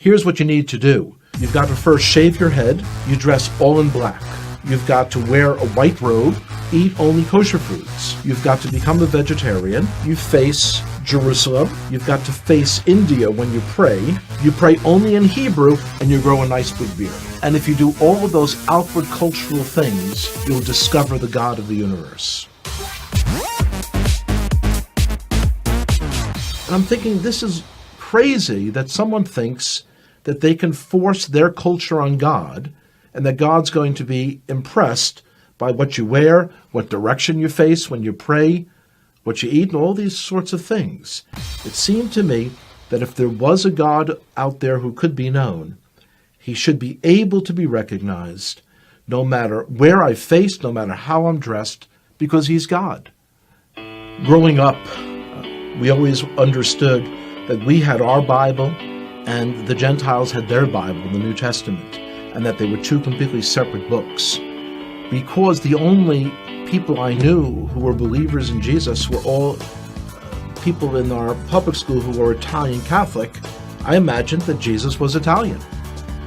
Here's what you need to do. You've got to first shave your head. You dress all in black. You've got to wear a white robe, eat only kosher foods. You've got to become a vegetarian. You face Jerusalem. You've got to face India when you pray. You pray only in Hebrew, and you grow a nice big beard. And if you do all of those outward cultural things, you'll discover the God of the universe. And I'm thinking, this is crazy that someone thinks that they can force their culture on God, and that God's going to be impressed by what you wear, what direction you face when you pray, what you eat, and all these sorts of things. It seemed to me that if there was a God out there who could be known, he should be able to be recognized no matter where I face, no matter how I'm dressed, because he's God. Growing up, we always understood that we had our Bible and the Gentiles had their Bible, the New Testament, and that they were two completely separate books. Because the only people I knew who were believers in Jesus were all people in our public school who were Italian Catholic, I imagined that Jesus was Italian.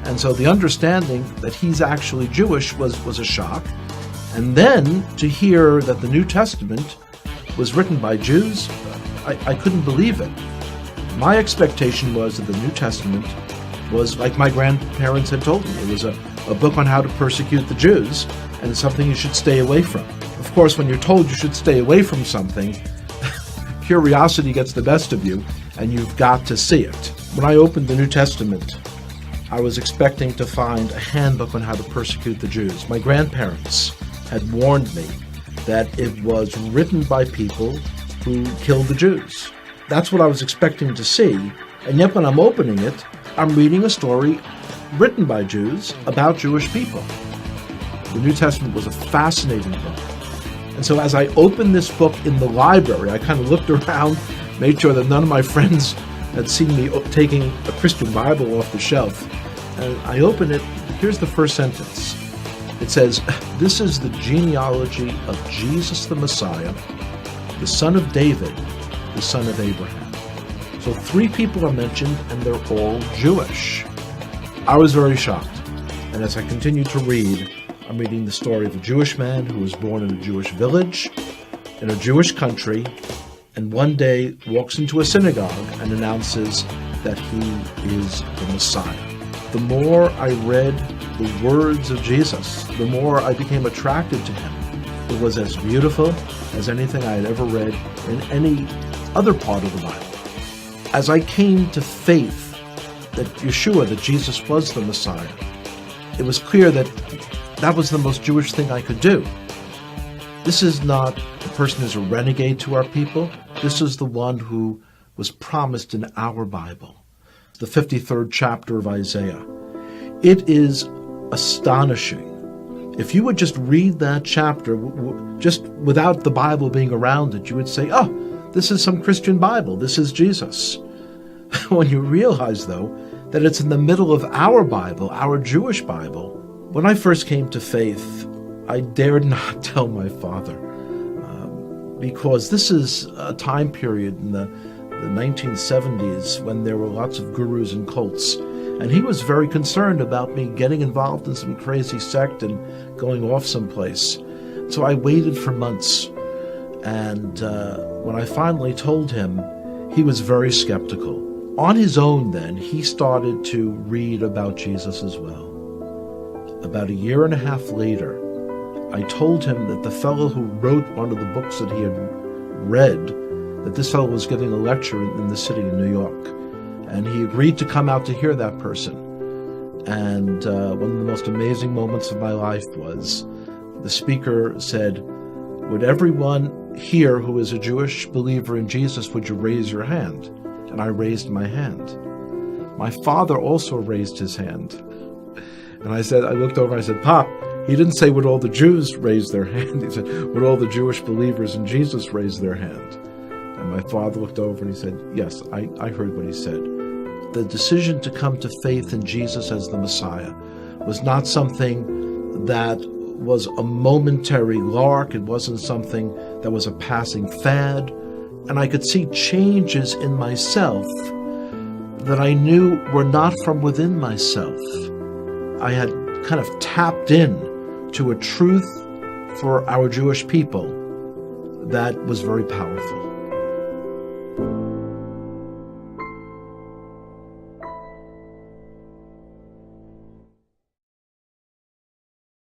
And so the understanding that he's actually Jewish was a shock. And then to hear that the New Testament was written by Jews, I couldn't believe it. My expectation was that the New Testament was like my grandparents had told me. It was a book on how to persecute the Jews, and it's something you should stay away from. Of course, when you're told you should stay away from something, curiosity gets the best of you, and you've got to see it. When I opened the New Testament, I was expecting to find a handbook on how to persecute the Jews. My grandparents had warned me that it was written by people who killed the Jews. That's what I was expecting to see, and yet when I'm opening it, I'm reading a story written by Jews about Jewish people. The New Testament was a fascinating book. And so as I opened this book in the library, I kind of looked around, made sure that none of my friends had seen me taking a Christian Bible off the shelf. And I opened it. Here's the first sentence. It says, "This is the genealogy of Jesus the Messiah, the son of David, the son of Abraham." So 3 people are mentioned, and they're all Jewish. I was very shocked. And as I continued to read, I'm reading the story of a Jewish man who was born in a Jewish village, in a Jewish country, and one day walks into a synagogue and announces that he is the Messiah. The more I read the words of Jesus, the more I became attracted to him. It was as beautiful as anything I had ever read in any other part of the Bible. As I came to faith that Yeshua, that Jesus was the Messiah, it was clear that that was the most Jewish thing I could do. This is not the person who's a renegade to our people. This is the one who was promised in our Bible, the 53rd chapter of Isaiah. It is astonishing. If you would just read that chapter, just without the Bible being around it, you would say, oh, this is some Christian Bible. This is Jesus. When you realize, though, that it's in the middle of our Bible, our Jewish Bible. When I first came to faith, I dared not tell my father, because this is a time period in the 1970s when there were lots of gurus and cults, and he was very concerned about me getting involved in some crazy sect and going off someplace. So I waited for months, and when I finally told him, he was very skeptical. On his own then, he started to read about Jesus as well. About 1.5 years later, I told him that the fellow who wrote one of the books that he had read, that this fellow was giving a lecture in the city of New York. And he agreed to come out to hear that person. And one of the most amazing moments of my life was the speaker said, "Would everyone here who is a Jewish believer in Jesus, would you raise your hand?" And I raised my hand. My father also raised his hand. And I looked over and I said, "Pop," he didn't say would all the Jews raise their hand. He said, would all the Jewish believers in Jesus raise their hand? And my father looked over and he said, yes, I heard what he said. The decision to come to faith in Jesus as the Messiah was not something that was a momentary lark. It wasn't something that was a passing fad. And I could see changes in myself that I knew were not from within myself. I had kind of tapped in to a truth for our Jewish people that was very powerful.